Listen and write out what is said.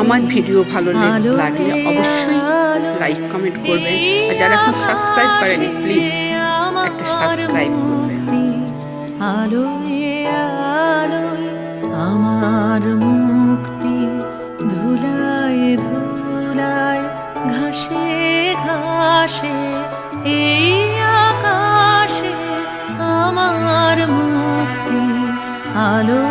আমার ভিডিও ভালো লাগলে অবশ্যই লাইক কমেন্ট করবেন, আর যারা এখন সাবস্ক্রাইব করেনি প্লিজ একটা সাবস্ক্রাইব করবেন। আলোয় আলোয় আমার মুক্তি, ধুলায় ধুলায় ঘাসে ঘাসে এই আকাশে আমার মুক্তি। আলো